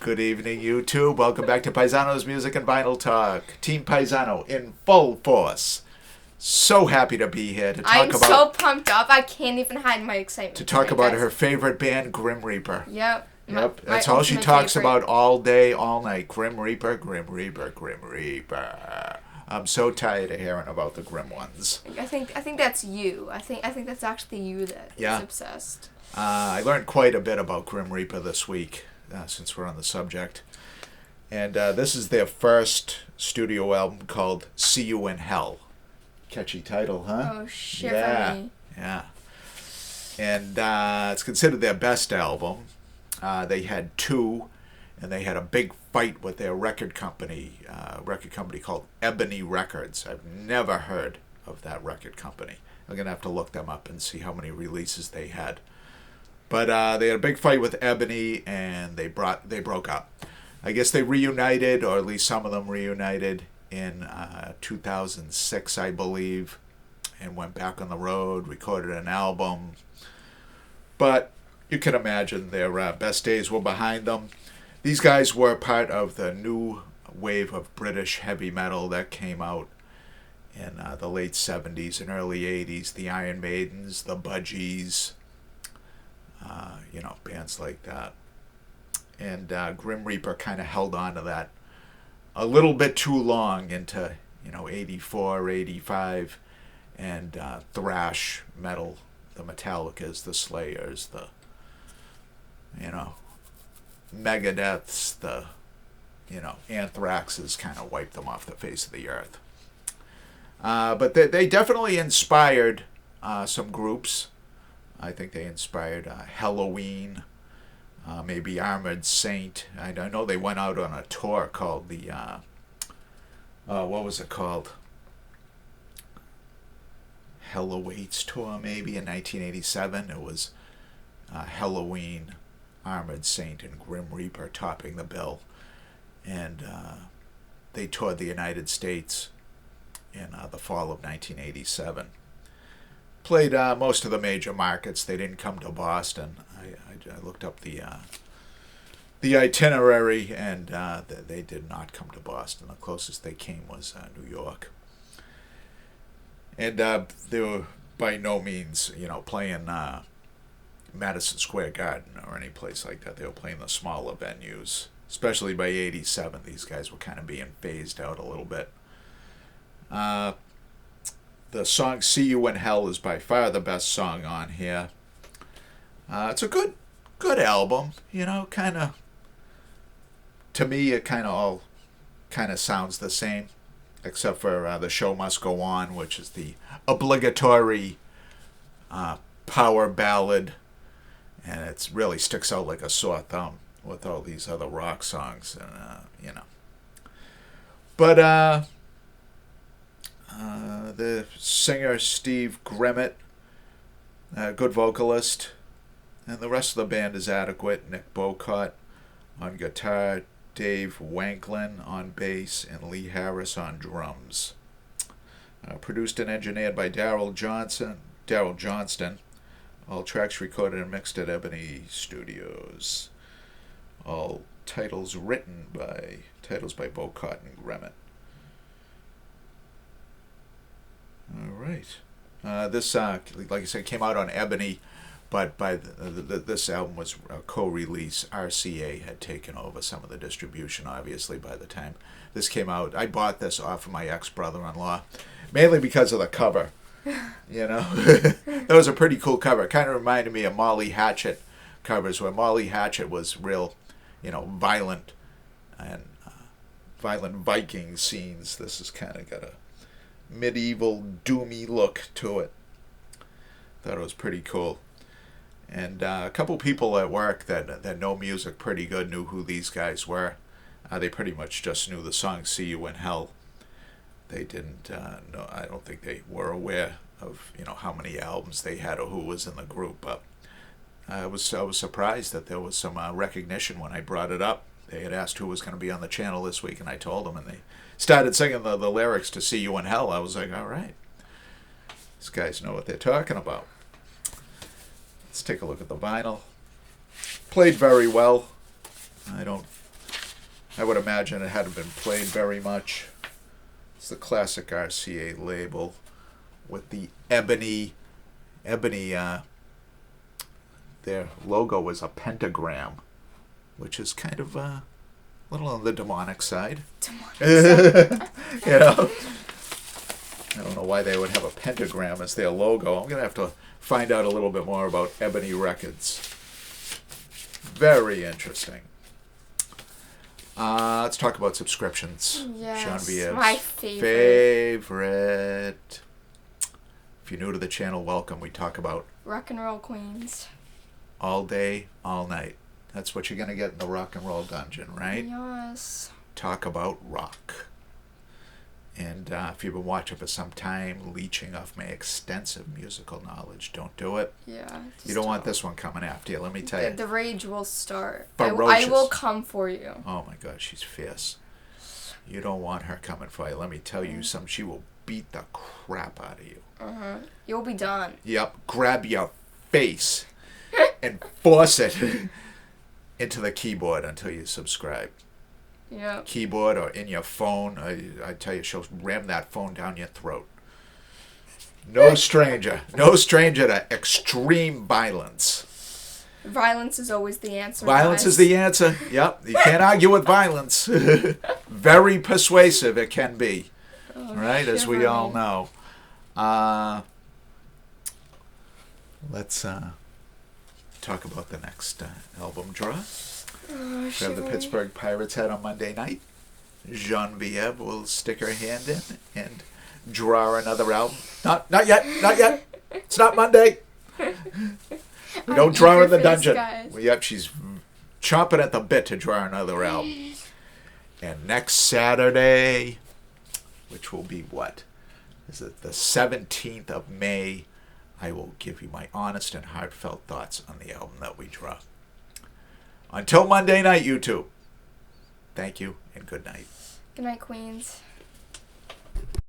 Good evening, YouTube. Welcome back to Paisano's Music and Vinyl Talk. Team Paisano in full force. So happy to be here to talk I'm about... so pumped up. I can't even hide my excitement. To talk tonight, about guys. her favorite band, Grim Reaper. Yep. That's all she talks about all day, all night. Grim Reaper, Grim Reaper, Grim Reaper. I'm so tired of hearing about the grim ones. I think that's you. I think that's actually you that is obsessed. I learned quite a bit about Grim Reaper this week, since we're on the subject. And this is their first studio album called See You in Hell. Catchy title, huh? Oh, shiver me. Yeah. And it's considered their best album. They had two, and they had a big fight with their record company called Ebony Records. I've never heard of that record company. I'm going to have to look them up and see how many releases they had. But they had a big fight with Ebony, and they broke up. I guess they reunited, or at least some of them reunited, in 2006, I believe, and went back on the road, recorded an album. But you can imagine their best days were behind them. These guys were part of the new wave of British heavy metal that came out in the late 70s and early 80s. The Iron Maidens, the Budgies, bands like that. And Grim Reaper kind of held on to that a little bit too long into, 84, 85, and thrash metal, the Metallicas, the Slayers, the, Megadeths, the, Anthraxes kind of wiped them off the face of the earth. But they definitely inspired some groups. I think they inspired Helloween, maybe Armored Saint. I know they went out on a tour called the, what was it called? Hell Awaits Tour, maybe, in 1987. It was Helloween, Armored Saint, and Grim Reaper topping the bill. And they toured the United States in the fall of 1987. Played most of the major markets. They didn't come to Boston. I looked up the itinerary, and they did not come to Boston. The closest they came was New York. And they were by no means, playing Madison Square Garden or any place like that. They were playing the smaller venues. Especially by 87, these guys were kind of being phased out a little bit. The song See You in Hell is by far the best song on here. It's a good album, kind of. To me, it kind of all sounds the same, except for The Show Must Go On, which is the obligatory power ballad, and it really sticks out like a sore thumb with all these other rock songs, and But the singer Steve Grimmett, good vocalist, and the rest of the band is adequate. Nick Bocott on guitar, Dave Wanklin on bass, and Lee Harris on drums. Produced and engineered by Daryl Johnston. All tracks recorded and mixed at Ebony Studios. All titles by Bocott and Grimmett. All right. This, like I said, came out on Ebony, but by this album was a co-release. RCA had taken over some of the distribution, obviously, by the time this came out. I bought this off of my ex-brother-in-law, mainly because of the cover. That was a pretty cool cover. It kind of reminded me of Molly Hatchet covers, where Molly Hatchet was real, violent and violent Viking scenes. This has kind of got a medieval doomy look to it. Thought it was pretty cool. And a couple people at work that know music pretty good knew who these guys were. They pretty much just knew the song See You in Hell. They didn't know, I don't think they were aware of how many albums they had or who was in the group. But I was surprised that there was some recognition when I brought it up. They had asked who was going to be on the channel this week, and I told them, and they started singing the lyrics to See You in Hell. I was like, all right, these guys know what they're talking about. Let's take a look at the vinyl. Played very well. I would imagine it hadn't been played very much. It's the classic RCA label with the ebony, their logo was a pentagram, which is kind of a little on the demonic side. You know? I don't know why they would have a pentagram as their logo. I'm going to have to find out a little bit more about Ebony Records. Very interesting. Let's talk about subscriptions. Yes, Genevieve's my favorite. If you're new to the channel, welcome. We talk about rock and roll queens. All day, all night. That's what you're going to get in the rock and roll dungeon, right? Yes. Talk about rock. And if you've been watching for some time, leeching off my extensive musical knowledge, don't do it. Yeah. You don't want this one coming after you, let me tell you. The rage will start. Ferocious. I will come for you. Oh my God, she's fierce. You don't want her coming for you. Let me tell you something. She will beat the crap out of you. You'll be done. Yep. Grab your face and force it into the keyboard until you subscribe. Yep. Keyboard or in your phone. I tell you, she'll ram that phone down your throat. No stranger to extreme violence. Violence is always the answer. Violence is the answer. Yep. You can't argue with violence. Very persuasive it can be. Right, as we all know. Let's talk about the next album draw. We have the Pittsburgh Pirates had on Monday night. Genevieve will stick her hand in and draw another album. Not yet. It's not Monday. We don't draw her in the dungeon. Yep, she's chomping at the bit to draw another album. And next Saturday, which will be what? Is it the 17th of May? I will give you my honest and heartfelt thoughts on the album that we draw. Until Monday night, YouTube. Thank you and good night. Good night, Queens.